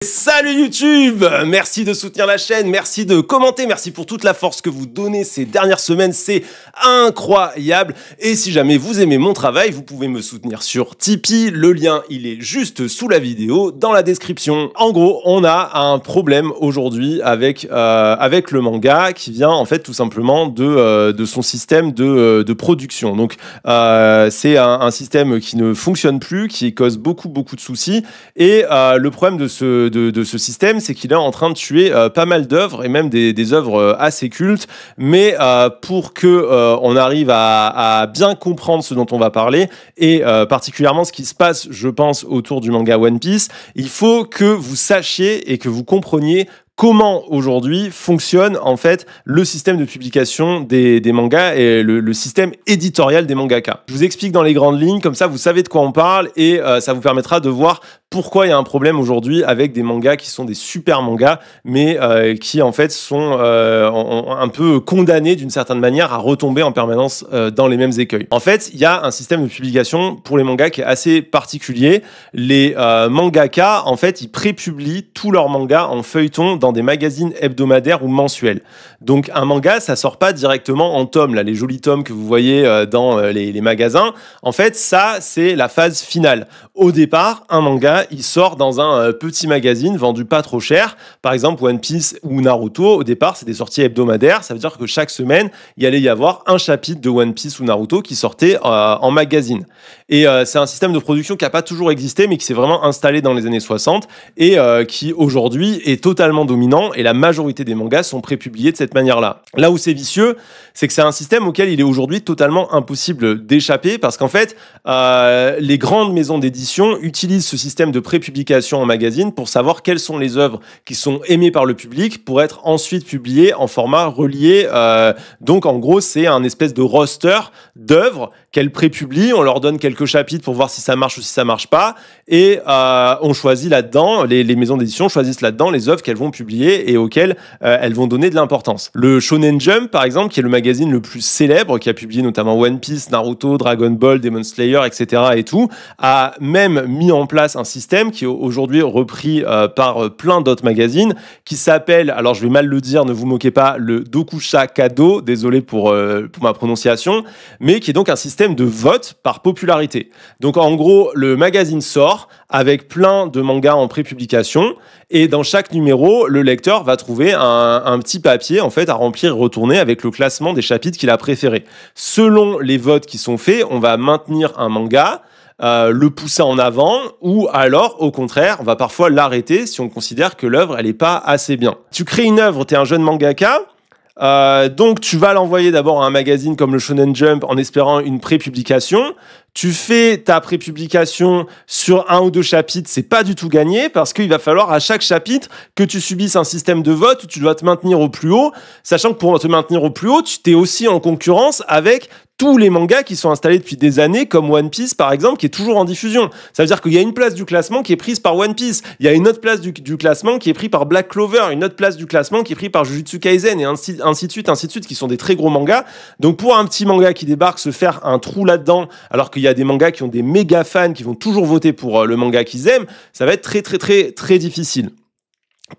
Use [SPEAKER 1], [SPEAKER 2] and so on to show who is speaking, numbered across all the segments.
[SPEAKER 1] Salut YouTube! Merci de soutenir la chaîne, merci de commenter, merci pour toute la force que vous donnez ces dernières semaines, c'est incroyable. Et si jamais vous aimez mon travail, vous pouvez me soutenir sur Tipeee, le lien il est juste sous la vidéo, dans la description. En gros, on a un problème aujourd'hui avec le manga qui vient en fait tout simplement de son système de production. Donc c'est un système qui ne fonctionne plus, qui cause beaucoup de soucis. Et le problème de ce système, c'est qu'il est en train de tuer pas mal d'œuvres et même des œuvres assez cultes. Mais pour que on arrive à bien comprendre ce dont on va parler et particulièrement ce qui se passe, je pense, autour du manga One Piece, il faut que vous sachiez et que vous compreniez comment aujourd'hui fonctionne en fait le système de publication des mangas et le système éditorial des mangaka. Je vous explique dans les grandes lignes, comme ça vous savez de quoi on parle et ça vous permettra de voir pourquoi il y a un problème aujourd'hui avec des mangas qui sont des super mangas, mais qui en fait sont un peu condamnés d'une certaine manière à retomber en permanence dans les mêmes écueils. En fait, il y a un système de publication pour les mangas qui est assez particulier. Les mangaka, en fait, ils prépublient tous leurs mangas en feuilleton dans des magazines hebdomadaires ou mensuels. Donc un manga, ça sort pas directement en tomes, là, les jolis tomes que vous voyez dans les magasins. En fait, ça, c'est la phase finale. Au départ, un manga, il sort dans un petit magazine vendu pas trop cher. Par exemple, One Piece ou Naruto, au départ, c'est des sorties hebdomadaires. Ça veut dire que chaque semaine, il allait y avoir un chapitre de One Piece ou Naruto qui sortait en magazine. Et c'est un système de production qui n'a pas toujours existé, mais qui s'est vraiment installé dans les années 60 et qui, aujourd'hui, est totalement dominant. Et la majorité des mangas sont prépubliés de cette manière-là. Là où c'est vicieux, c'est que c'est un système auquel il est aujourd'hui totalement impossible d'échapper parce qu'en fait, les grandes maisons d'édition utilisent ce système de prépublication en magazine pour savoir quelles sont les œuvres qui sont aimées par le public pour être ensuite publiées en format relié. Donc en gros, c'est un espèce de roster d'œuvres qu'elles prépublient. On leur donne quelques chapitres pour voir si ça marche ou si ça marche pas. Et on choisit là-dedans, les maisons d'édition choisissent là-dedans les œuvres qu'elles vont publier et auxquelles elles vont donner de l'importance. Le Shonen Jump, par exemple, qui est le magazine le plus célèbre, qui a publié notamment One Piece, Naruto, Dragon Ball, Demon Slayer, etc. et tout, a même mis en place un système qui est aujourd'hui repris par plein d'autres magazines, qui s'appelle, alors je vais mal le dire, ne vous moquez pas, le Dokusha Kado, désolé pour ma prononciation, mais qui est donc un système de vote par popularité. Donc en gros, le magazine sort avec plein de mangas en prépublication et dans chaque numéro, le lecteur va trouver un petit papier en fait à remplir et retourner avec le classement des chapitres qu'il a préférés. Selon les votes qui sont faits, on va maintenir un manga, le pousser en avant ou alors au contraire on va parfois l'arrêter si on considère que l'œuvre elle est pas assez bien. Tu crées une œuvre, tu es un jeune mangaka, donc tu vas l'envoyer d'abord à un magazine comme le Shonen Jump en espérant une prépublication. Tu fais ta prépublication sur 1 ou 2 chapitres, c'est pas du tout gagné parce qu'il va falloir à chaque chapitre que tu subisses un système de vote où tu dois te maintenir au plus haut, sachant que pour te maintenir au plus haut, tu t'es aussi en concurrence avec tous les mangas qui sont installés depuis des années, comme One Piece par exemple, qui est toujours en diffusion. Ça veut dire qu'il y a une place du classement qui est prise par One Piece, il y a une autre place du classement qui est prise par Black Clover, une autre place du classement qui est prise par Jujutsu Kaisen et ainsi de suite, qui sont des très gros mangas. Donc pour un petit manga qui débarque, se faire un trou là-dedans, alors qu'il y a des mangas qui ont des méga fans qui vont toujours voter pour le manga qu'ils aiment, ça va être très difficile.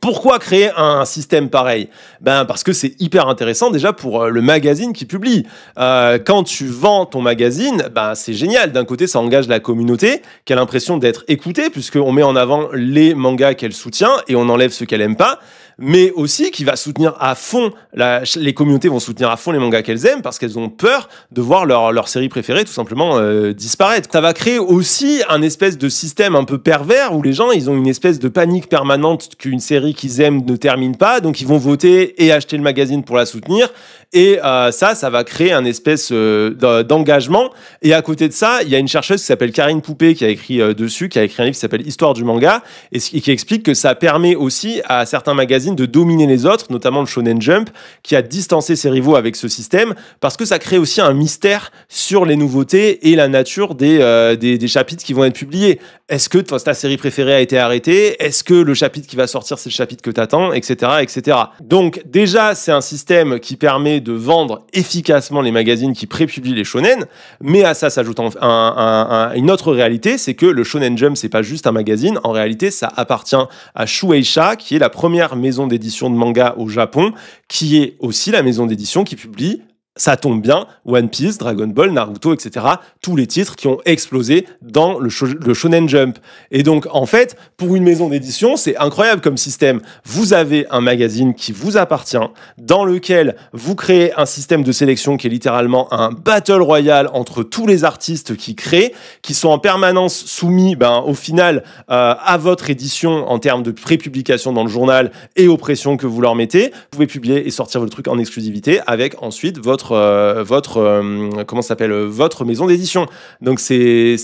[SPEAKER 1] Pourquoi créer un système pareil? Parce que c'est hyper intéressant déjà pour le magazine qui publie. Quand tu vends ton magazine, c'est génial. D'un côté, ça engage la communauté qui a l'impression d'être écoutée puisqu'on met en avant les mangas qu'elle soutient et on enlève ceux qu'elle aime pas. Mais aussi qui va soutenir à fond, les communautés vont soutenir à fond les mangas qu'elles aiment parce qu'elles ont peur de voir leur série préférée tout simplement disparaître. Ça va créer aussi un espèce de système un peu pervers où les gens, ils ont une espèce de panique permanente qu'une série qu'ils aiment ne termine pas, donc ils vont voter et acheter le magazine pour la soutenir. Et ça va créer un espèce d'engagement. Et à côté de ça, il y a une chercheuse qui s'appelle Karine Poupée qui a écrit dessus, qui a écrit un livre qui s'appelle Histoire du manga et qui explique que ça permet aussi à certains magazines de dominer les autres, notamment le Shonen Jump, qui a distancé ses rivaux avec ce système, parce que ça crée aussi un mystère sur les nouveautés et la nature des chapitres qui vont être publiés. Est-ce que ta série préférée a été arrêtée? Est-ce que le chapitre qui va sortir, c'est le chapitre que t'attends, etc., etc. Donc déjà, c'est un système qui permet permet de vendre efficacement les magazines qui prépublient les shonen, mais à ça s'ajoute une autre réalité, c'est que le Shonen Jump, c'est pas juste un magazine, en réalité, ça appartient à Shueisha, qui est la première maison d'édition de manga au Japon, qui est aussi la maison d'édition qui publie, ça tombe bien, One Piece, Dragon Ball, Naruto, etc. Tous les titres qui ont explosé dans le Shonen Jump. Et donc, en fait, pour une maison d'édition, c'est incroyable comme système. Vous avez un magazine qui vous appartient, dans lequel vous créez un système de sélection qui est littéralement un battle royal entre tous les artistes qui créent, qui sont en permanence soumis, au final, à votre édition en termes de prépublication dans le journal et aux pressions que vous leur mettez. Vous pouvez publier et sortir le truc en exclusivité avec ensuite votre maison d'édition. Donc c'est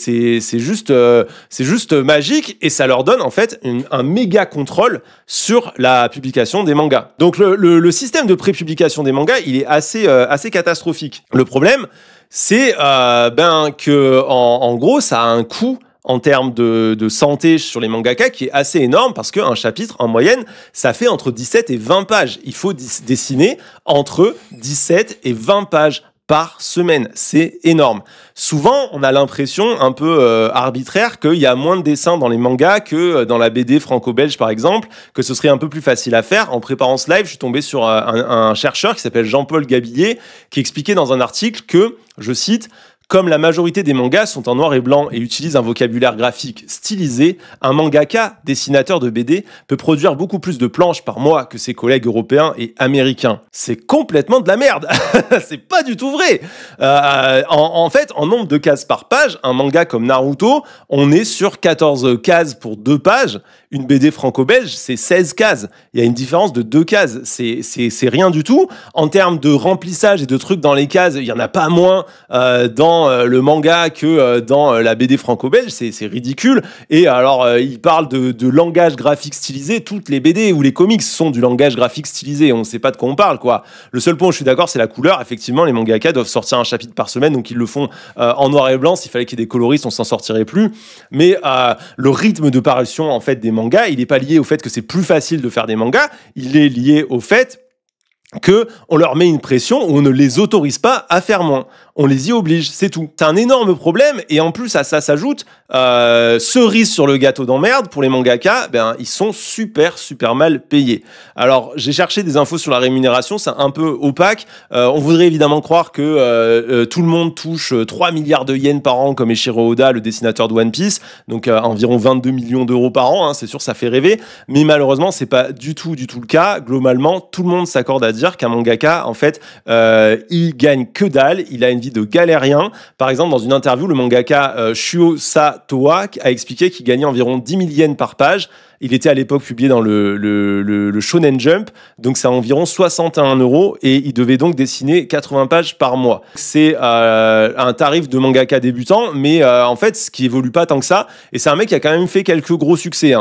[SPEAKER 1] juste magique et ça leur donne en fait un méga contrôle sur la publication des mangas. Donc le système de prépublication des mangas, il est assez catastrophique. Le problème, c'est que en gros, ça a un coût en termes de santé sur les mangaka qui est assez énorme parce qu'un chapitre, en moyenne, ça fait entre 17 et 20 pages. Il faut dessiner entre 17 et 20 pages par semaine. C'est énorme. Souvent, on a l'impression un peu arbitraire qu'il y a moins de dessins dans les mangas que dans la BD franco-belge, par exemple, que ce serait un peu plus facile à faire. En préparant ce live, je suis tombé sur un chercheur qui s'appelle Jean-Paul Gabillet qui expliquait dans un article que, je cite, comme la majorité des mangas sont en noir et blanc et utilisent un vocabulaire graphique stylisé, un mangaka, dessinateur de BD, peut produire beaucoup plus de planches par mois que ses collègues européens et américains. C'est complètement de la merde. C'est pas du tout vrai. En fait, en nombre de cases par page, un manga comme Naruto, on est sur 14 cases pour 2 pages. Une BD franco-belge, c'est 16 cases. Il y a une différence de 2 cases. C'est rien du tout. En termes de remplissage et de trucs dans les cases, il y en a pas moins dans le manga que dans la BD franco-belge. C'est ridicule. Et alors, il parle de langage graphique stylisé. Toutes les BD ou les comics sont du langage graphique stylisé. On ne sait pas de quoi on parle, quoi. Le seul point où je suis d'accord, c'est la couleur. Effectivement, les mangaka doivent sortir un chapitre par semaine, donc ils le font en noir et blanc. S'il fallait qu'il y ait des coloristes, on s'en sortirait plus. Mais le rythme de parution, en fait, des mangas, il n'est pas lié au fait que c'est plus facile de faire des mangas, il est lié au fait qu'on leur met une pression où on ne les autorise pas à faire moins. On les y oblige, c'est tout. C'est un énorme problème, et en plus à ça s'ajoute, cerise sur le gâteau d'emmerde, pour les mangaka, ils sont super mal payés. Alors, j'ai cherché des infos sur la rémunération, c'est un peu opaque. On voudrait évidemment croire que tout le monde touche 3 milliards de yens par an, comme Eiichiro Oda, le dessinateur de One Piece, donc environ 22 millions d'euros par an, c'est sûr, ça fait rêver, mais malheureusement, c'est pas du tout le cas. Globalement, tout le monde s'accorde à dire qu'un mangaka, en fait, il gagne que dalle, il a une vie de galérien. Par exemple, dans une interview, le mangaka Shuo Satoa a expliqué qu'il gagnait environ 10 000 yens par page. Il était à l'époque publié dans le Shonen Jump, donc c'est environ 61 € et il devait donc dessiner 80 pages par mois. C'est un tarif de mangaka débutant, mais en fait, ce qui évolue pas tant que ça, et c'est un mec qui a quand même fait quelques gros succès.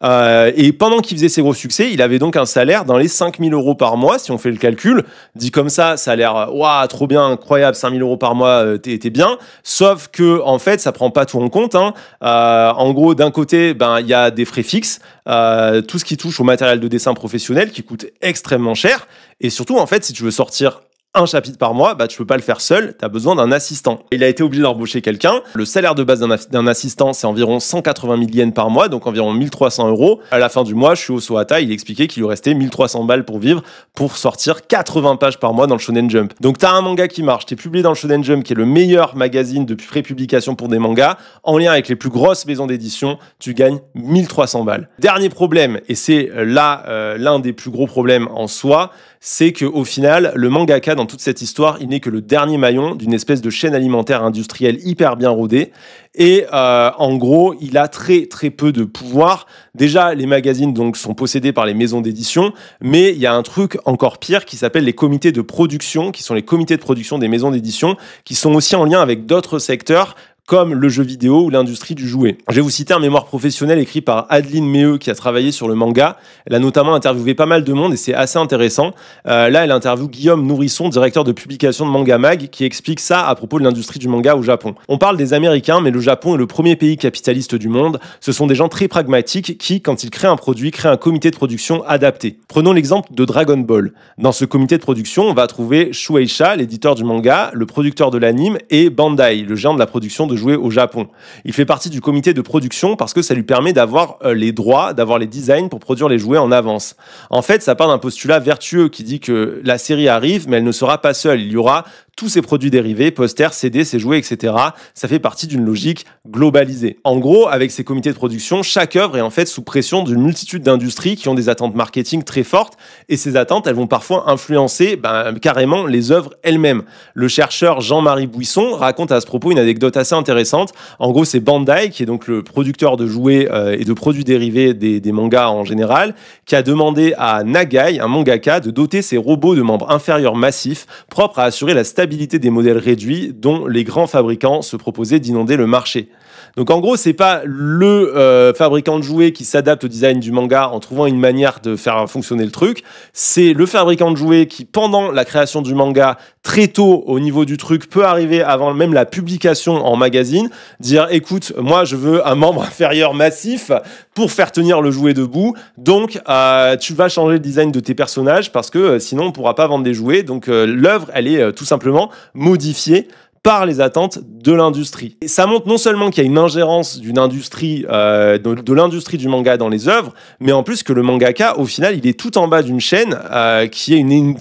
[SPEAKER 1] Et pendant qu'il faisait ses gros succès, il avait donc un salaire dans les 5 000 € par mois, si on fait le calcul. Dit comme ça a l'air waouh, trop bien, incroyable, 5 000 € par mois, t'es bien. Sauf que, en fait, ça prend pas tout en compte. En gros, d'un côté, il y a des frais fixes. Tout ce qui touche au matériel de dessin professionnel qui coûte extrêmement cher, et surtout en fait si tu veux sortir un chapitre par mois, tu peux pas le faire seul, tu as besoin d'un assistant. Il a été obligé d'embaucher quelqu'un. Le salaire de base d'un assistant, c'est environ 180 000 yens par mois, donc environ 1 300 €. À la fin du mois, Shuo Sohata, il expliquait qu'il lui restait 1 300 balles pour vivre, pour sortir 80 pages par mois dans le Shonen Jump. Donc tu as un manga qui marche, tu es publié dans le Shonen Jump, qui est le meilleur magazine de prépublication pour des mangas, en lien avec les plus grosses maisons d'édition, tu gagnes 1 300 balles. Dernier problème, et c'est là l'un des plus gros problèmes en soi, c'est qu'au final, le mangaka, dans toute cette histoire, il n'est que le dernier maillon d'une espèce de chaîne alimentaire industrielle hyper bien rodée. Et en gros, il a très peu de pouvoir. Déjà, les magazines donc sont possédés par les maisons d'édition, mais il y a un truc encore pire qui s'appelle les comités de production, qui sont les comités de production des maisons d'édition, qui sont aussi en lien avec d'autres secteurs, comme le jeu vidéo ou l'industrie du jouet. Je vais vous citer un mémoire professionnel écrit par Adeline Meheux qui a travaillé sur le manga. Elle a notamment interviewé pas mal de monde et c'est assez intéressant. Là, elle interviewe Guillaume Nourrisson, directeur de publication de Manga Mag, qui explique ça à propos de l'industrie du manga au Japon. On parle des Américains, mais le Japon est le premier pays capitaliste du monde. Ce sont des gens très pragmatiques qui, quand ils créent un produit, créent un comité de production adapté. Prenons l'exemple de Dragon Ball. Dans ce comité de production, on va trouver Shueisha, l'éditeur du manga, le producteur de l'anime, et Bandai, le géant de la production de jouets au Japon. Il fait partie du comité de production parce que ça lui permet d'avoir les droits, d'avoir les designs pour produire les jouets en avance. En fait, ça part d'un postulat vertueux qui dit que la série arrive, mais elle ne sera pas seule. Il y aura tous ces produits dérivés, posters, CD, ces jouets, etc. Ça fait partie d'une logique globalisée. En gros, avec ces comités de production, chaque œuvre est en fait sous pression d'une multitude d'industries qui ont des attentes marketing très fortes et ces attentes, elles vont parfois influencer carrément les œuvres elles-mêmes. Le chercheur Jean-Marie Bouisson raconte à ce propos une anecdote assez intéressante. En gros, c'est Bandai, qui est donc le producteur de jouets et de produits dérivés des mangas en général, qui a demandé à Nagai, un mangaka, de doter ses robots de membres inférieurs massifs propres à assurer la stabilité des modèles réduits dont les grands fabricants se proposaient d'inonder le marché. Donc en gros, c'est pas le fabricant de jouets qui s'adapte au design du manga en trouvant une manière de faire fonctionner le truc. C'est le fabricant de jouets qui, pendant la création du manga, très tôt au niveau du truc, peut arriver avant même la publication en magazine, dire écoute, moi je veux un membre inférieur massif pour faire tenir le jouet debout. Donc tu vas changer le design de tes personnages parce que sinon on pourra pas vendre des jouets. Donc l'œuvre, elle est tout simplement modifiée par les attentes de l'industrie. Et ça montre non seulement qu'il y a une ingérence d'une industrie, de l'industrie du manga dans les œuvres, mais en plus que le mangaka, au final, il est tout en bas d'une chaîne qui est une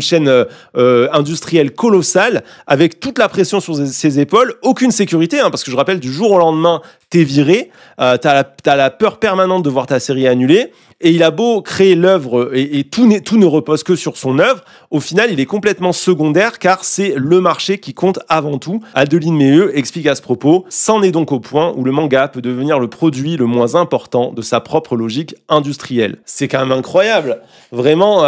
[SPEAKER 1] chaîne industrielle colossale avec toute la pression sur ses épaules, aucune sécurité, parce que je rappelle, du jour au lendemain, t'es viré, t'as la peur permanente de voir ta série annulée, et il a beau créer l'œuvre et tout ne repose que sur son œuvre, au final, il est complètement secondaire car c'est le marché qui compte avant tout. Adeline Meheux explique à ce propos, c'en est donc au point où le manga peut devenir le produit le moins important de sa propre logique industrielle. C'est quand même incroyable. Vraiment,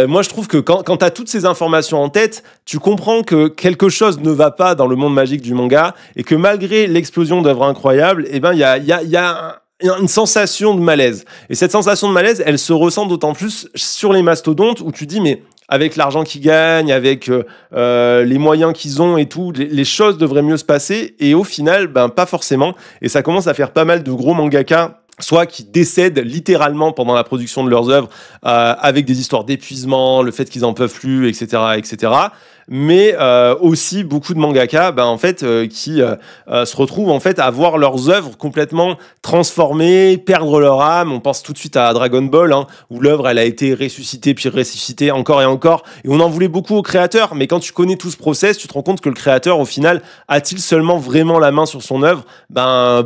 [SPEAKER 1] moi je trouve que quand tu as toutes ces informations en tête, tu comprends que quelque chose ne va pas dans le monde magique du manga et que malgré l'explosion d'œuvres incroyables, il y a une sensation de malaise. Et cette sensation de malaise, elle se ressent d'autant plus sur les mastodontes où tu dis mais avec l'argent qu'ils gagnent, avec les moyens qu'ils ont et tout, les choses devraient mieux se passer. Et au final, pas forcément. Et ça commence à faire pas mal de gros mangaka soit qui décèdent littéralement pendant la production de leurs œuvres avec des histoires d'épuisement, le fait qu'ils en peuvent plus, etc., etc. Mais aussi beaucoup de mangaka qui se retrouvent en fait à voir leurs œuvres complètement transformées, perdre leur âme. On pense tout de suite à Dragon Ball, où l'œuvre elle a été ressuscitée puis ressuscitée encore et encore, et on en voulait beaucoup au créateur. Mais quand tu connais tout ce process, tu te rends compte que le créateur au final a-t-il seulement vraiment la main sur son œuvre?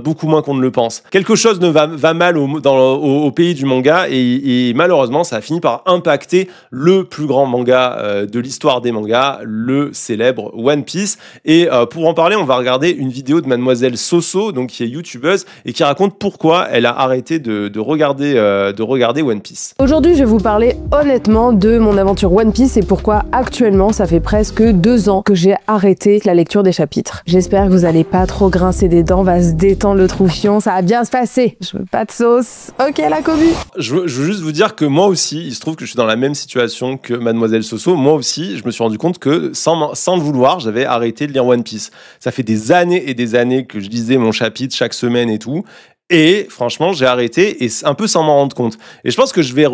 [SPEAKER 1] Beaucoup moins qu'on ne le pense. Quelque chose ne va mal au pays du manga et malheureusement ça a fini par impacter le plus grand manga de l'histoire des mangas, le célèbre One Piece. Et pour en parler, on va regarder une vidéo de Mademoiselle Soso, donc qui est youtubeuse et qui raconte pourquoi elle a arrêté de regarder One Piece.
[SPEAKER 2] Aujourd'hui, je vais vous parler honnêtement de mon aventure One Piece et pourquoi actuellement, ça fait presque 2 ans que j'ai arrêté la lecture des chapitres. J'espère que vous allez pas trop grincer des dents, va se détendre le troufion, ça va bien se passer. Je veux pas de sauce. Ok, la commu.
[SPEAKER 1] Je veux juste vous dire que moi aussi, il se trouve que je suis dans la même situation que Mademoiselle Soso. Moi aussi, je me suis rendu compte que sans le vouloir, j'avais arrêté de lire One Piece. Ça fait des années et des années que je lisais mon chapitre chaque semaine et tout. Et franchement, j'ai arrêté et un peu sans m'en rendre compte. Et je pense que je vais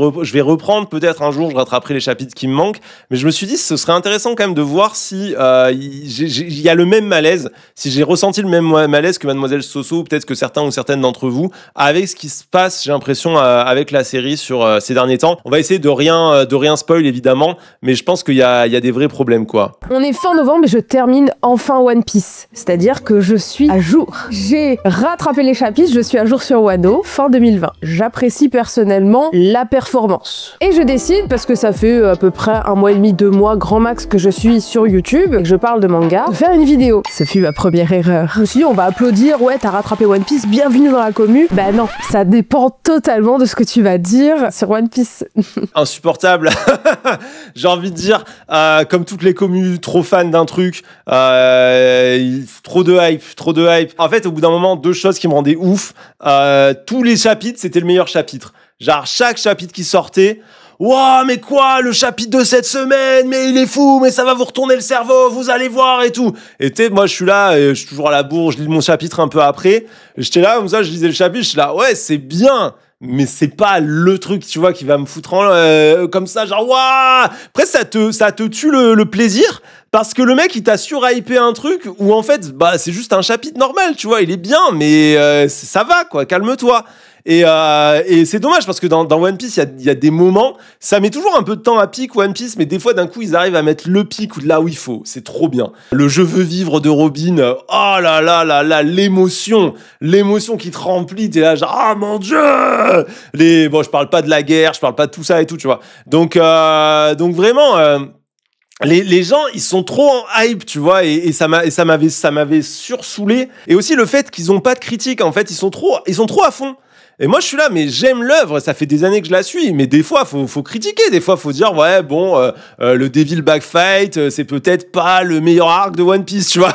[SPEAKER 1] reprendre peut-être un jour, je rattraperai les chapitres qui me manquent. Mais je me suis dit, ce serait intéressant quand même de voir si il y a le même malaise, si j'ai ressenti le même malaise que Mademoiselle Soso, ou peut-être que certains ou certaines d'entre vous, avec ce qui se passe, j'ai l'impression, avec la série sur ces derniers temps. On va essayer de rien spoil évidemment, mais je pense qu'il y a des vrais problèmes quoi.
[SPEAKER 2] On est fin novembre et je termine enfin One Piece. C'est-à-dire que je suis à jour. J'ai rattrapé les chapitres, je suis à à jour sur Wano fin 2020. J'apprécie personnellement la performance. Et je décide, parce que ça fait à peu près 1 mois et demi, 2 mois, grand max que je suis sur YouTube, et que je parle de manga, de faire une vidéo. Ce fut ma première erreur. Je me suis dit, on va applaudir, ouais, t'as rattrapé One Piece, bienvenue dans la commu. Bah non, ça dépend totalement de ce que tu vas dire sur One Piece.
[SPEAKER 1] Insupportable. J'ai envie de dire, comme toutes les communes trop fans d'un truc, trop de hype. En fait, au bout d'un moment, 2 choses qui me rendaient ouf. Tous les chapitres, c'était le meilleur chapitre. Genre, chaque chapitre qui sortait, wow, mais quoi, le chapitre de cette semaine, mais il est fou, mais ça va vous retourner le cerveau, vous allez voir et tout. Et tu sais, moi, je suis là, je suis toujours à la bourre, je lis mon chapitre un peu après. J'étais là, comme ça, je lisais le chapitre, je suis là, ouais, c'est bien. Mais c'est pas le truc, tu vois, qui va me foutre en comme ça, genre, waouh. Après, ça te tue le plaisir, parce que le mec, il t'a surhypé un truc où, en fait, bah, c'est juste un chapitre normal, tu vois, il est bien, mais ça va, quoi, calme-toi. Et c'est dommage, parce que dans One Piece, il y a des moments, ça met toujours un peu de temps à pic One Piece, mais des fois, d'un coup, ils arrivent à mettre le pic là où il faut. C'est trop bien. Le je veux vivre de Robin, oh là là là là, l'émotion qui te remplit, t'es là, genre, ah mon Dieu! Bon, je parle pas de la guerre, je parle pas de tout ça et tout, tu vois. Donc vraiment, les gens, ils sont trop en hype, tu vois, et ça m'avait sursoulé. Et aussi le fait qu'ils ont pas de critique, en fait, ils sont trop à fond. Et moi, je suis là, mais j'aime l'œuvre, ça fait des années que je la suis, mais des fois, faut critiquer, des fois, faut dire, ouais, bon, le Devil Backfight, c'est peut-être pas le meilleur arc de One Piece, tu vois.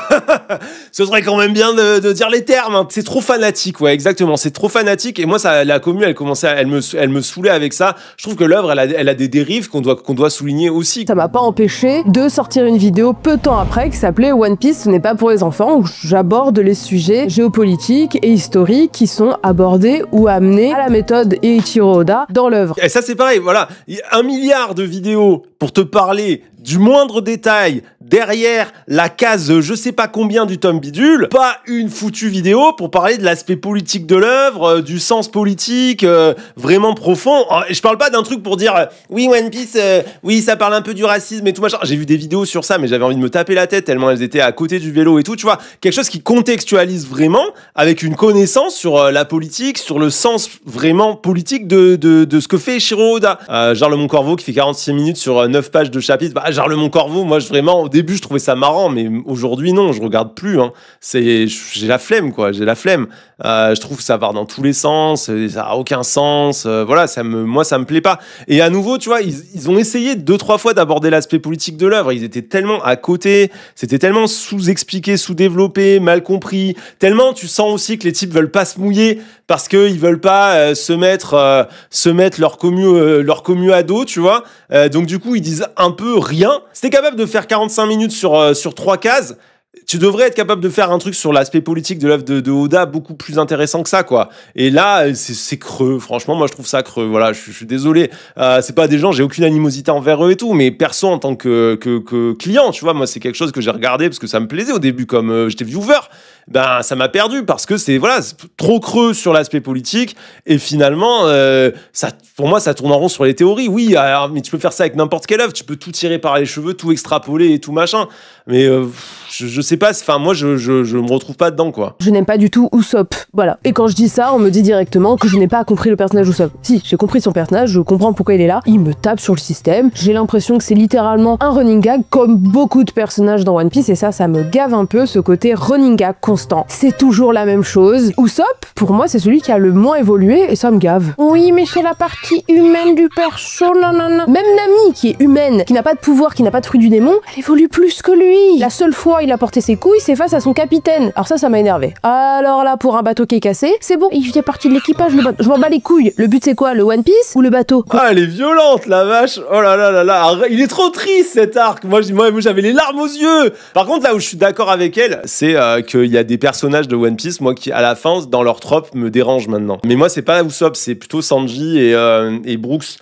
[SPEAKER 1] Ce serait quand même bien de dire les termes, hein. C'est trop fanatique, ouais, exactement, c'est trop fanatique, et moi, la commu, elle me saoulait avec ça. Je trouve que l'œuvre, elle a des dérives qu'on doit souligner aussi.
[SPEAKER 2] Ça m'a pas empêché de sortir une vidéo peu de temps après qui s'appelait One Piece, ce n'est pas pour les enfants, où j'aborde les sujets géopolitiques et historiques qui sont abordés ou amené à la méthode Eiichiro Oda dans l'œuvre.
[SPEAKER 1] Et ça, c'est pareil, voilà. Il y a 1 milliard de vidéos pour te parler du moindre détail derrière la case je sais pas combien du tome bidule, pas une foutue vidéo pour parler de l'aspect politique de l'œuvre, du sens politique vraiment profond. Je parle pas d'un truc pour dire oui, One Piece, oui, ça parle un peu du racisme et tout machin. J'ai vu des vidéos sur ça, mais j'avais envie de me taper la tête tellement elles étaient à côté du vélo et tout, tu vois. Quelque chose qui contextualise vraiment avec une connaissance sur la politique, sur le sens vraiment politique de ce que fait Eiichiro Oda. Genre le Mont Corvo qui fait 46 minutes sur 9 pages de chapitre. Bah, genre le Mont Corvo, moi vraiment au début je trouvais ça marrant, mais aujourd'hui non, je regarde plus, hein. J'ai la flemme, quoi, j'ai la flemme. Je trouve que ça part dans tous les sens, ça a aucun sens, voilà, moi ça me plaît pas. Et à nouveau, tu vois, ils ont essayé 2-3 fois d'aborder l'aspect politique de l'œuvre, ils étaient tellement à côté, c'était tellement sous-expliqué, sous-développé, mal compris, tellement tu sens aussi que les types veulent pas se mouiller parce qu'ils veulent pas se mettre leur commu à dos, tu vois. Donc du coup, ils disent un peu rien. Si t'es capable de faire 45 minutes sur 3 cases, tu devrais être capable de faire un truc sur l'aspect politique de l'œuvre de Oda beaucoup plus intéressant que ça, quoi. Et là, c'est creux. Franchement, moi, je trouve ça creux. Voilà, je suis désolé. C'est pas des gens, j'ai aucune animosité envers eux et tout, mais perso, en tant que client, tu vois, moi, c'est quelque chose que j'ai regardé parce que ça me plaisait au début, comme j'étais viewer. Ben, ça m'a perdu parce que c'est trop creux sur l'aspect politique et finalement, pour moi, ça tourne en rond sur les théories. Oui, alors, mais tu peux faire ça avec n'importe quelle œuvre. Tu peux tout tirer par les cheveux, tout extrapoler et tout machin. Mais je sais pas. Enfin, moi, je me retrouve pas dedans, quoi.
[SPEAKER 2] Je n'aime pas du tout Usopp. Voilà. Et quand je dis ça, on me dit directement que je n'ai pas compris le personnage Usopp. Si, j'ai compris son personnage. Je comprends pourquoi il est là. Il me tape sur le système. J'ai l'impression que c'est littéralement un running gag, comme beaucoup de personnages dans One Piece. Et ça me gave un peu ce côté running gag constant. C'est toujours la même chose. Usopp, pour moi, c'est celui qui a le moins évolué et ça me gave. Oui, mais c'est la partie humaine du perso, nanana. Même Nami, qui est humaine, qui n'a pas de pouvoir, qui n'a pas de fruit du démon, elle évolue plus que lui. La seule fois il a porté ses couilles, c'est face à son capitaine. Alors ça m'a énervé. Alors là, pour un bateau qui est cassé, c'est bon, il fait partie de l'équipage, je m'en bats les couilles. Le but c'est quoi, le One Piece ou le bateau?
[SPEAKER 1] Ah, elle est violente, la vache. Oh là là là là. Il est trop triste, cet arc. Moi j'avais les larmes aux yeux. Par contre, là où je suis d'accord avec elle, c'est qu'il y a des personnages de One Piece, moi, qui à la fin, dans leur trope, me dérangent maintenant. Mais moi, c'est pas Usopp, c'est plutôt Sanji et Brooks.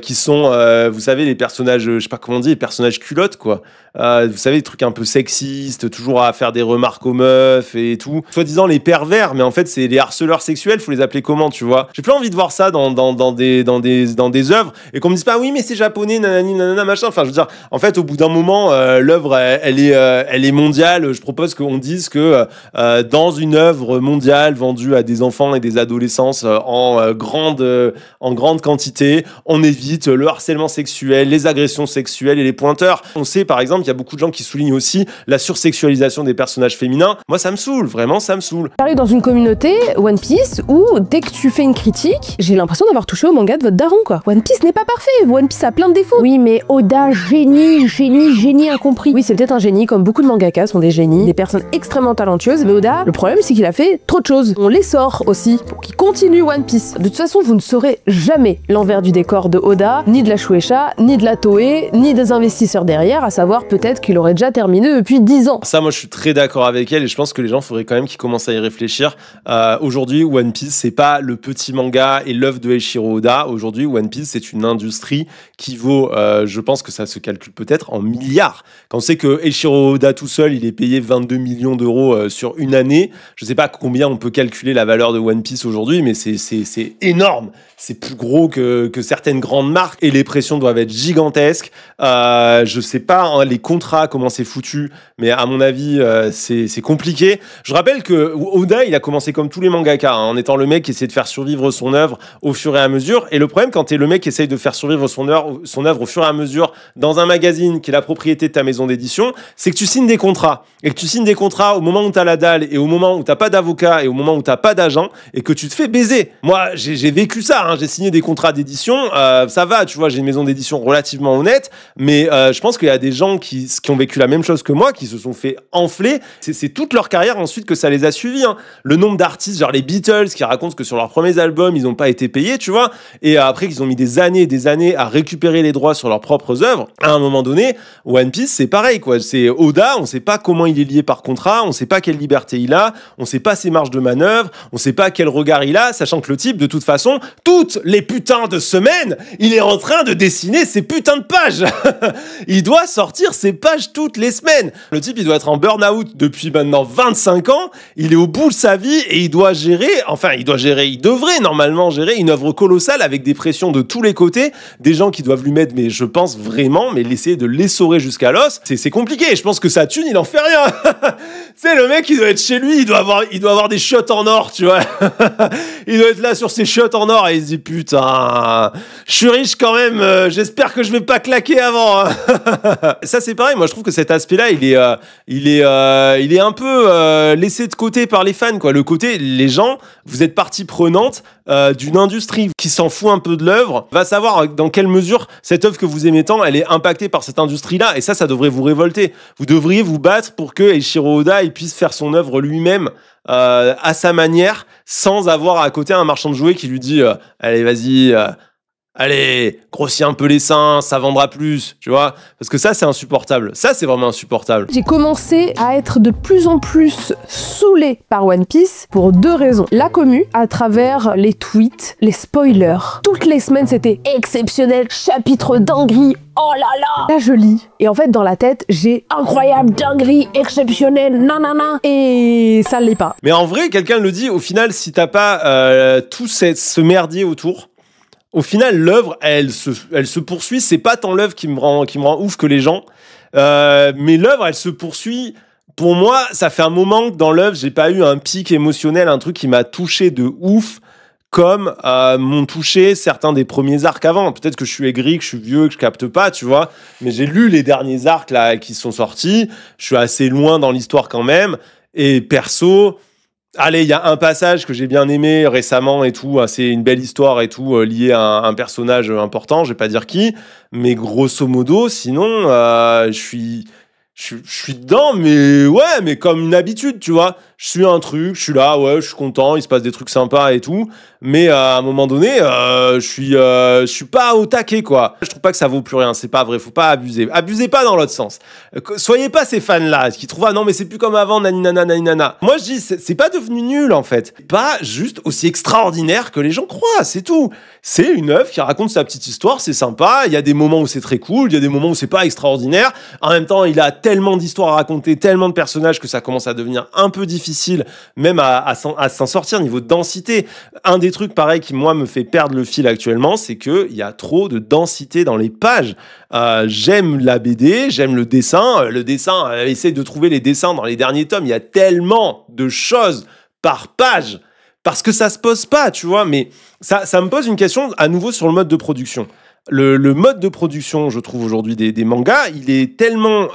[SPEAKER 1] qui sont, vous savez, les personnages, je sais pas comment on dit, les personnages culottes, quoi. Vous savez, des trucs un peu sexistes, toujours à faire des remarques aux meufs et tout. Soi-disant les pervers, mais en fait, c'est les harceleurs sexuels, faut les appeler comment, tu vois. J'ai plus envie de voir ça dans des œuvres, et qu'on me dise pas, oui, mais c'est japonais, nanani, nanana, machin. Enfin, je veux dire, en fait, au bout d'un moment, l'œuvre, elle est mondiale. Je propose qu'on dise que dans une œuvre mondiale vendue à des enfants et des adolescents en grande quantité, on évite le harcèlement sexuel, les agressions sexuelles et les pointeurs. On sait, par exemple, il y a beaucoup de gens qui soulignent aussi la sursexualisation des personnages féminins. Moi, ça me saoule, vraiment, ça me saoule.
[SPEAKER 2] J'arrive dans une communauté One Piece où dès que tu fais une critique, j'ai l'impression d'avoir touché au manga de votre daron, quoi. One Piece n'est pas parfait, One Piece a plein de défauts. Oui, mais Oda, génie incompris. Oui, c'est peut-être un génie, comme beaucoup de mangakas sont des génies, des personnes extrêmement talentueuses, mais Oda, le problème, c'est qu'il a fait trop de choses. On les sort aussi pour qu'ils continuent One Piece. De toute façon, vous ne saurez jamais l'envers du décor de Oda, ni de la Shueisha, ni de la Toei, ni des investisseurs derrière, à savoir peut-être qu'il aurait déjà terminé depuis 10 ans.
[SPEAKER 1] Ça, moi, je suis très d'accord avec elle, et je pense que les gens faudrait quand même qu'ils commencent à y réfléchir. Aujourd'hui, One Piece, c'est pas le petit manga et l'œuvre de Eiichiro Oda. Aujourd'hui, One Piece, c'est une industrie qui vaut, je pense que ça se calcule peut-être en milliards. Quand on sait que Eiichiro Oda tout seul, il est payé 22 millions d'euros sur une année, je sais pas combien on peut calculer la valeur de One Piece aujourd'hui, mais c'est énorme. C'est plus gros que certaines grandes marques, et les pressions doivent être gigantesques. Je sais pas, hein, les contrats, comment c'est foutu, mais à mon avis, c'est compliqué. Je rappelle que Oda, il a commencé comme tous les mangaka, hein, en étant le mec qui essaie de faire survivre son œuvre au fur et à mesure. Et le problème, quand t'es le mec qui essaye de faire survivre son œuvre au fur et à mesure dans un magazine qui est la propriété de ta maison d'édition, c'est que tu signes des contrats. Et que tu signes des contrats au moment où t'as la dalle, et au moment où t'as pas d'avocat, et au moment où t'as pas d'agent, et que tu te fais baiser. Moi, j'ai vécu ça, hein, j'ai signé des contrats d'édition, ça va, tu vois, j'ai une maison d'édition relativement honnête, mais je pense qu'il y a des gens qui ont vécu la même chose que moi, qui se sont fait enfler. C'est toute leur carrière ensuite que ça les a suivis, hein. Le nombre d'artistes, genre les Beatles, qui racontent que sur leurs premiers albums, ils n'ont pas été payés, tu vois, et après qu'ils ont mis des années et des années à récupérer les droits sur leurs propres œuvres. À un moment donné, One Piece, c'est pareil, quoi. C'est Oda, on sait pas comment il est lié par contrat, on sait pas quelle liberté il a, on sait pas ses marges de manœuvre, on sait pas quel regard il a, sachant que le type, de toute façon, toutes les putains de semaines, il est en train de dessiner ses putains de pages. Il doit sortir ses pages toutes les semaines. Le type, il doit être en burn-out depuis maintenant 25 ans, il est au bout de sa vie, et il devrait normalement gérer une œuvre colossale avec des pressions de tous les côtés, des gens qui doivent lui mettre, mais je pense vraiment, mais l'essayer de l'essorer jusqu'à l'os, c'est compliqué. Je pense que sa thune, il en fait rien. C'est le mec, il doit être chez lui, il doit avoir des chiottes en or, tu vois. Il doit être là sur ses chiottes en or, et il se dit, putain, je suis riche quand même, j'espère que je vais pas claquer avant. Ça, c'est pareil, moi je trouve que cet aspect-là, il est un peu laissé de côté par les fans, quoi. Le côté, les gens, vous êtes partie prenante d'une industrie qui s'en fout un peu de l'œuvre, va savoir dans quelle mesure cette œuvre que vous aimez tant, elle est impactée par cette industrie-là, et ça devrait vous révolter. Vous devriez vous battre pour que Eiichiro Oda il puisse faire son œuvre lui-même à sa manière, sans avoir à côté un marchand de jouets qui lui dit allez, vas-y, allez, grossis un peu les seins, ça vendra plus, tu vois. Parce que ça, c'est insupportable. Ça, c'est vraiment insupportable.
[SPEAKER 2] J'ai commencé à être de plus en plus saoulée par One Piece pour 2 raisons. La commu, à travers les tweets, les spoilers. Toutes les semaines, c'était exceptionnel, chapitre dinguerie, oh là là. Là, je lis. Et en fait, dans la tête, j'ai incroyable, dinguerie, exceptionnel, nanana. Et ça l'est pas.
[SPEAKER 1] Mais en vrai, quelqu'un le dit, au final, si t'as pas tout ce merdier autour, au final, l'œuvre, elle se poursuit. C'est pas tant l'œuvre qui me rend ouf que les gens. Mais l'œuvre, elle se poursuit. Pour moi, ça fait un moment que dans l'œuvre, j'ai pas eu un pic émotionnel, un truc qui m'a touché de ouf, comme m'ont touché certains des premiers arcs avant. Peut-être que je suis aigri, que je suis vieux, que je capte pas, tu vois. Mais j'ai lu les derniers arcs là qui sont sortis. Je suis assez loin dans l'histoire quand même. Et perso, allez, il y a un passage que j'ai bien aimé récemment et tout. C'est une belle histoire et tout, liée à un personnage important. Je vais pas dire qui, mais grosso modo, sinon, je suis dedans, mais ouais, mais comme une habitude, tu vois. je suis un truc, je suis là, ouais, je suis content, il se passe des trucs sympas et tout, mais à un moment donné, je suis pas au taquet, quoi. Je trouve pas que ça vaut plus rien, c'est pas vrai, faut pas abuser. Abusez pas dans l'autre sens. Soyez pas ces fans-là qui trouvent, ah non, mais c'est plus comme avant, naninana, naninana. Moi, je dis, c'est pas devenu nul, en fait. Pas juste aussi extraordinaire que les gens croient, c'est tout. C'est une œuvre qui raconte sa petite histoire, c'est sympa, il y a des moments où c'est très cool, il y a des moments où c'est pas extraordinaire. En même temps, il a tellement d'histoires à raconter, tellement de personnages que ça commence à devenir un peu difficile, même à s'en sortir niveau de densité. Un des trucs, pareil, qui, moi, me fait perdre le fil actuellement, c'est qu'il y a trop de densité dans les pages. J'aime la BD, j'aime le dessin. Essaye de trouver les dessins dans les derniers tomes. Il y a tellement de choses par page parce que ça se pose pas, tu vois. Mais ça me pose une question à nouveau sur le mode de production. Le mode de production, je trouve aujourd'hui des mangas, il est tellement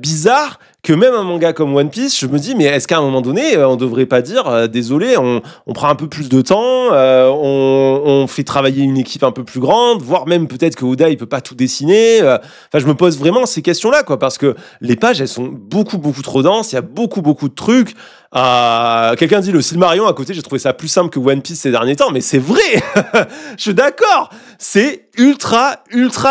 [SPEAKER 1] bizarre que même un manga comme One Piece, je me dis, mais est-ce qu'à un moment donné, on devrait pas dire, désolé, on prend un peu plus de temps, on fait travailler une équipe un peu plus grande, voire même peut-être que Oda, il peut pas tout dessiner. Enfin, je me pose vraiment ces questions-là, quoi, parce que les pages, elles sont beaucoup, beaucoup trop denses, il y a beaucoup, beaucoup de trucs. Quelqu'un dit le Silmarillion à côté, j'ai trouvé ça plus simple que One Piece ces derniers temps, mais c'est vrai. Je suis d'accord. C'est ultra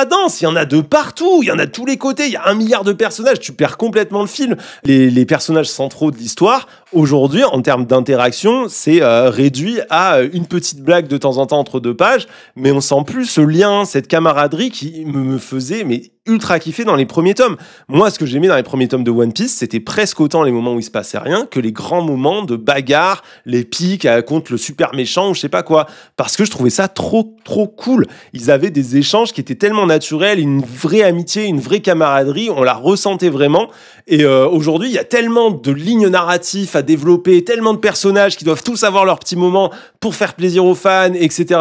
[SPEAKER 1] dense. Il y en a de partout. Il y en a de tous les côtés. Il y a 1 milliard de personnages. Tu perds complètement le fil. Les personnages centraux de l'histoire, aujourd'hui, en termes d'interaction, c'est réduit à une petite blague de temps en temps entre 2 pages, mais on sent plus ce lien, cette camaraderie qui me faisait ultra kiffer dans les premiers tomes. Moi, ce que j'aimais dans les premiers tomes de One Piece, c'était presque autant les moments où il se passait rien que les grands moments de bagarre, les piques contre le super méchant ou je sais pas quoi. Parce que je trouvais ça trop cool. Ils avaient des échanges qui étaient tellement naturels, une vraie amitié, une vraie camaraderie, on la ressentait vraiment. Et aujourd'hui, il y a tellement de lignes narratives à développer, tellement de personnages qui doivent tous avoir leur petit moment pour faire plaisir aux fans, etc.,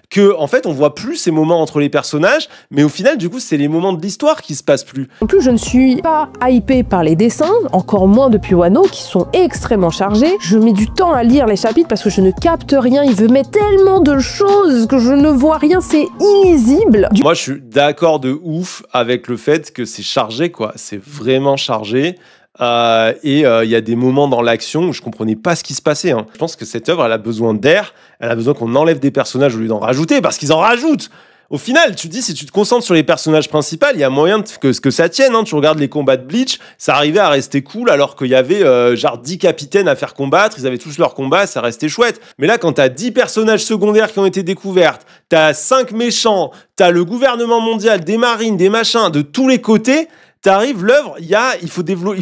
[SPEAKER 1] que en fait, on voit plus ces moments entre les personnages, mais au final, du coup, c'est les moments de l'histoire qui se passent plus.
[SPEAKER 2] En plus, je ne suis pas hypée par les dessins, encore moins depuis Wano, qui sont extrêmement chargés. Je mets du temps à lire les chapitres parce que je ne capte rien. Il veut mettre tellement de choses que je ne vois rien. C'est illisible.
[SPEAKER 1] Moi, je suis d'accord de ouf avec le fait que c'est chargé, quoi. C'est vraiment chargé. Il y a des moments dans l'action où je comprenais pas ce qui se passait. Je pense que cette œuvre, elle a besoin d'air. Elle a besoin qu'on enlève des personnages au lieu d'en rajouter, parce qu'ils en rajoutent. Au final, tu te dis, si tu te concentres sur les personnages principaux, il y a moyen que ça tienne. Tu regardes les combats de Bleach, ça arrivait à rester cool alors qu'il y avait genre 10 capitaines à faire combattre, ils avaient tous leur combat, ça restait chouette. Mais là, quand t'as 10 personnages secondaires qui ont été découverts, t'as 5 méchants, t'as le gouvernement mondial, des marines, des machins, de tous les côtés, t'arrives, l'œuvre, il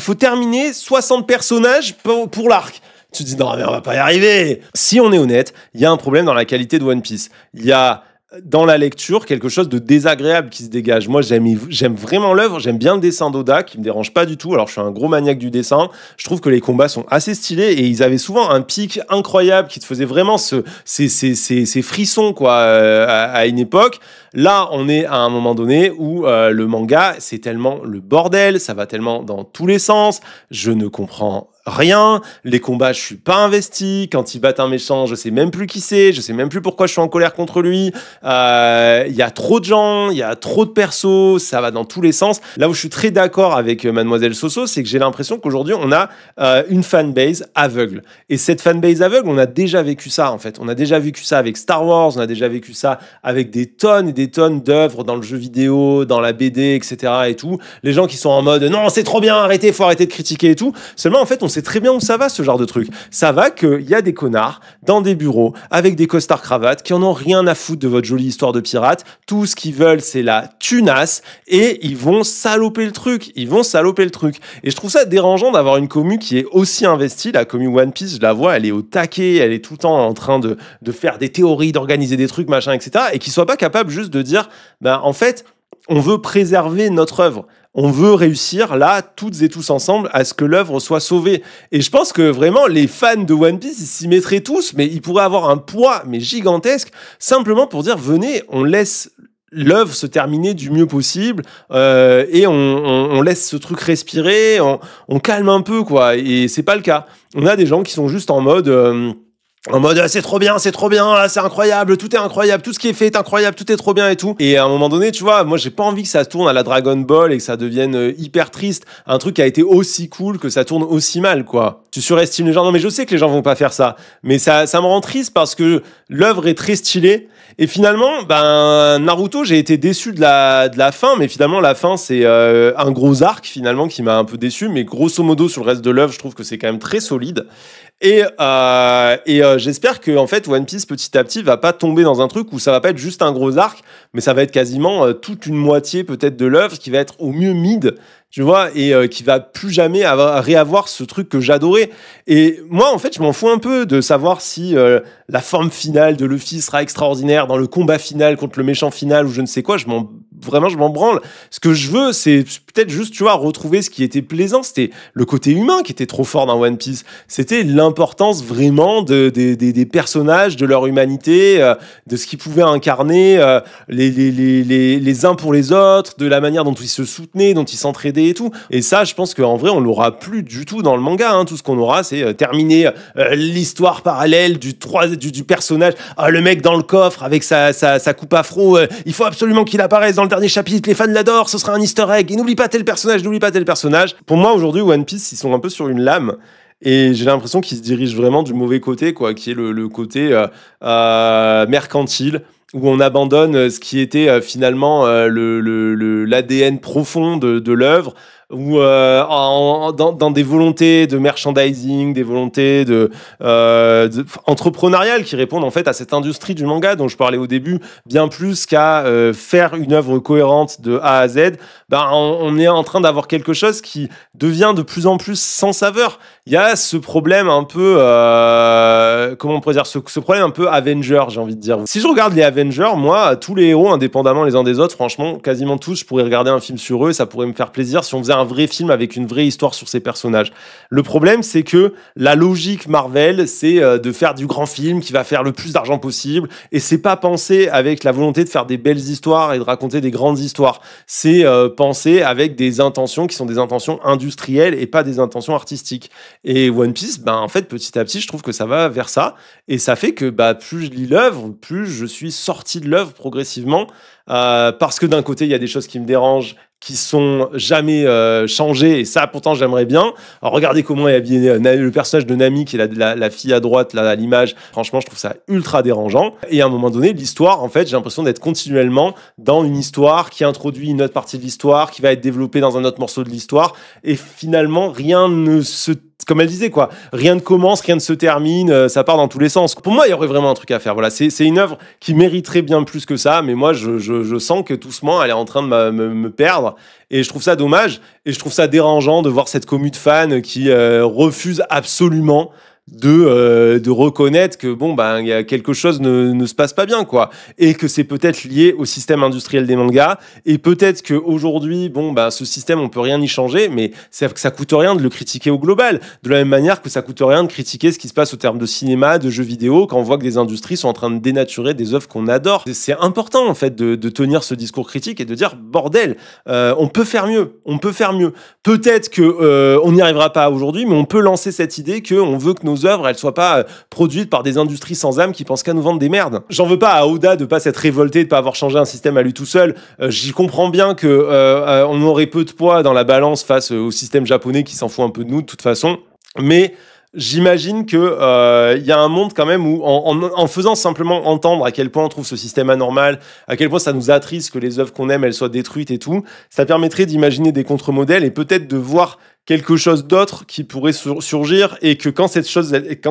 [SPEAKER 1] faut terminer 60 personnages pour l'arc. Tu te dis, non mais on va pas y arriver. Si on est honnête, il y a un problème dans la qualité de One Piece. Il y a dans la lecture quelque chose de désagréable qui se dégage. Moi, j'aime vraiment l'œuvre, j'aime bien le dessin d'Oda, qui me dérange pas du tout. Alors, je suis un gros maniaque du dessin. Je trouve que les combats sont assez stylés et ils avaient souvent un pic incroyable qui te faisait vraiment ces frissons, quoi, à une époque. Là, on est à un moment donné où le manga, c'est tellement le bordel, ça va tellement dans tous les sens. Je ne comprends rien, les combats, je suis pas investi. Quand ils battent un méchant, je sais même plus qui c'est, je sais même plus pourquoi je suis en colère contre lui. Il y a trop de gens, il y a trop de persos, ça va dans tous les sens. Là où je suis très d'accord avec Mademoiselle Soso, c'est que j'ai l'impression qu'aujourd'hui, on a une fanbase aveugle. Et cette fanbase aveugle, on a déjà vécu ça, en fait. On a déjà vécu ça avec Star Wars, on a déjà vécu ça avec des tonnes et des tonnes d'œuvres dans le jeu vidéo, dans la BD, etc. et tout. Les gens qui sont en mode, non, c'est trop bien, arrêtez, faut arrêter de critiquer et tout. Seulement, en fait, on sait très bien où ça va, ce genre de truc. Ça va qu'il y a des connards dans des bureaux avec des costards cravates qui en ont rien à foutre de votre jolie histoire de pirate. Tout ce qu'ils veulent, c'est la tunasse et ils vont saloper le truc. Et je trouve ça dérangeant d'avoir une commu qui est aussi investie. La commu One Piece, je la vois, elle est au taquet, elle est tout le temps en train de faire des théories, d'organiser des trucs, machin, etc. Et qui soit pas capable juste de dire, en fait, on veut préserver notre œuvre. On veut réussir, là, toutes et tous ensemble, à ce que l'œuvre soit sauvée. Et je pense que vraiment, les fans de One Piece, ils s'y mettraient tous, mais ils pourraient avoir un poids, mais gigantesque, simplement pour dire, venez, on laisse l'œuvre se terminer du mieux possible, et on laisse ce truc respirer, on calme un peu, quoi. Et c'est pas le cas. On a des gens qui sont juste en mode... En mode c'est trop bien, là, c'est incroyable, tout est incroyable, tout ce qui est fait est incroyable, tout est trop bien et tout. Et à un moment donné, tu vois, moi j'ai pas envie que ça tourne à la Dragon Ball et que ça devienne hyper triste. Un truc qui a été aussi cool que ça tourne aussi mal, quoi. Tu surestimes les gens. Non, mais je sais que les gens vont pas faire ça. Mais ça me rend triste parce que l'œuvre est très stylée. Et finalement, Naruto, j'ai été déçu de la fin, mais finalement la fin c'est un gros arc finalement qui m'a un peu déçu. Mais grosso modo sur le reste de l'œuvre, je trouve que c'est quand même très solide. Et j'espère que en fait One Piece petit à petit va pas tomber dans un truc où ça va pas être juste un gros arc, mais ça va être quasiment toute une moitié peut-être de l'œuvre qui va être au mieux mid, tu vois, et qui va plus jamais réavoir ce truc que j'adorais. Et moi en fait je m'en fous un peu de savoir si la forme finale de Luffy sera extraordinaire dans le combat final contre le méchant final ou je ne sais quoi. Je m'en branle. Ce que je veux, c'est peut-être juste, tu vois, retrouver ce qui était plaisant. C'était le côté humain qui était trop fort dans One Piece. C'était l'importance vraiment des personnages, de leur humanité, de ce qu'ils pouvaient incarner, les uns pour les autres, de la manière dont ils se soutenaient, dont ils s'entraidaient et tout. Et ça, je pense qu'en vrai, on l'aura plus du tout dans le manga. Hein. Tout ce qu'on aura, c'est terminer l'histoire parallèle du personnage. Ah, le mec dans le coffre avec sa coupe afro. Il faut absolument qu'il apparaisse dans le dernier chapitre. Les fans l'adorent. Ce sera un Easter egg. Et n'oublie pas tel personnage. Pour moi, aujourd'hui, One Piece, ils sont un peu sur une lame. Et j'ai l'impression qu'ils se dirigent vraiment du mauvais côté, quoi, qui est le côté mercantile, où on abandonne ce qui était finalement l'ADN profond de l'œuvre, ou dans des volontés de merchandising, des volontés entrepreneuriales qui répondent en fait à cette industrie du manga dont je parlais au début, bien plus qu'à faire une œuvre cohérente de A à Z. On est en train d'avoir quelque chose qui devient de plus en plus sans saveur. Il y a ce problème un peu, comment on pourrait dire, ce problème un peu Avenger, j'ai envie de dire. Si je regarde les Avengers, moi, tous les héros, indépendamment les uns des autres, franchement, quasiment tous, je pourrais regarder un film sur eux, ça pourrait me faire plaisir si on faisait un vrai film avec une vraie histoire sur ces personnages. Le problème, c'est que la logique Marvel, c'est de faire du grand film qui va faire le plus d'argent possible, et c'est pas penser avec la volonté de faire des belles histoires et de raconter des grandes histoires. C'est penser avec des intentions qui sont des intentions industrielles et pas des intentions artistiques. Et One Piece, en fait, petit à petit, je trouve que ça va vers ça, et ça fait que plus je lis l'œuvre, plus je suis sorti de l'œuvre progressivement, parce que d'un côté, il y a des choses qui me dérangent, qui sont jamais changées, et ça, pourtant, j'aimerais bien. Alors, regardez comment est habillé le personnage de Nami, qui est la fille à droite, là, à l'image. Franchement, je trouve ça ultra dérangeant. Et à un moment donné, l'histoire, en fait, j'ai l'impression d'être continuellement dans une histoire qui introduit une autre partie de l'histoire, qui va être développée dans un autre morceau de l'histoire, et finalement, rien ne se... Comme elle disait, quoi, rien ne commence, rien ne se termine, ça part dans tous les sens. Pour moi, il y aurait vraiment un truc à faire. Voilà, c'est une œuvre qui mériterait bien plus que ça, mais moi, je sens que doucement, elle est en train de me perdre, et je trouve ça dommage, et je trouve ça dérangeant de voir cette commu de fans qui refuse absolument de reconnaître que il y a quelque chose ne se passe pas bien, quoi, et que c'est peut-être lié au système industriel des mangas, et peut-être que aujourd'hui ce système on peut rien y changer, mais ça coûte rien de le critiquer au global, de la même manière que ça coûte rien de critiquer ce qui se passe au terme de cinéma, de jeux vidéo, quand on voit que des industries sont en train de dénaturer des œuvres qu'on adore. C'est important en fait de tenir ce discours critique et de dire bordel, on peut faire mieux, peut-être que on n'y arrivera pas aujourd'hui, mais on peut lancer cette idée que on veut que nos œuvres elles soient pas produites par des industries sans âme qui pensent qu'à nous vendre des merdes. J'en veux pas à Oda de pas s'être révolté, de pas avoir changé un système à lui tout seul. J'y comprends bien que on aurait peu de poids dans la balance face au système japonais qui s'en fout un peu de nous de toute façon, mais j'imagine que y a un monde quand même où en faisant simplement entendre à quel point on trouve ce système anormal, à quel point ça nous attriste que les œuvres qu'on aime elles soient détruites et tout, ça permettrait d'imaginer des contre-modèles et peut-être de voir quelque chose d'autre qui pourrait surgir, et que quand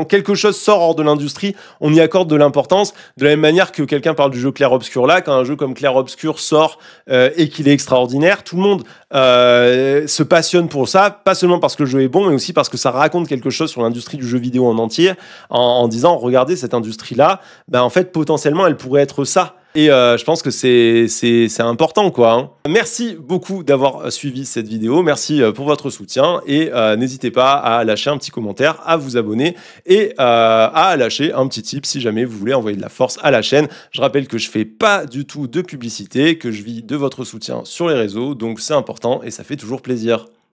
[SPEAKER 1] quelque chose sort hors de l'industrie, on y accorde de l'importance, de la même manière que quelqu'un parle du jeu Clair Obscur là, quand un jeu comme Clair Obscur sort et qu'il est extraordinaire, tout le monde se passionne pour ça, pas seulement parce que le jeu est bon, mais aussi parce que ça raconte quelque chose sur l'industrie du jeu vidéo en entier, en disant regardez cette industrie là, en fait potentiellement elle pourrait être ça. Et je pense que c'est important, quoi. Hein. Merci beaucoup d'avoir suivi cette vidéo. Merci pour votre soutien. Et n'hésitez pas à lâcher un petit commentaire, à vous abonner et à lâcher un petit tip si jamais vous voulez envoyer de la force à la chaîne. Je rappelle que je fais pas du tout de publicité, que je vis de votre soutien sur les réseaux. Donc c'est important et ça fait toujours plaisir.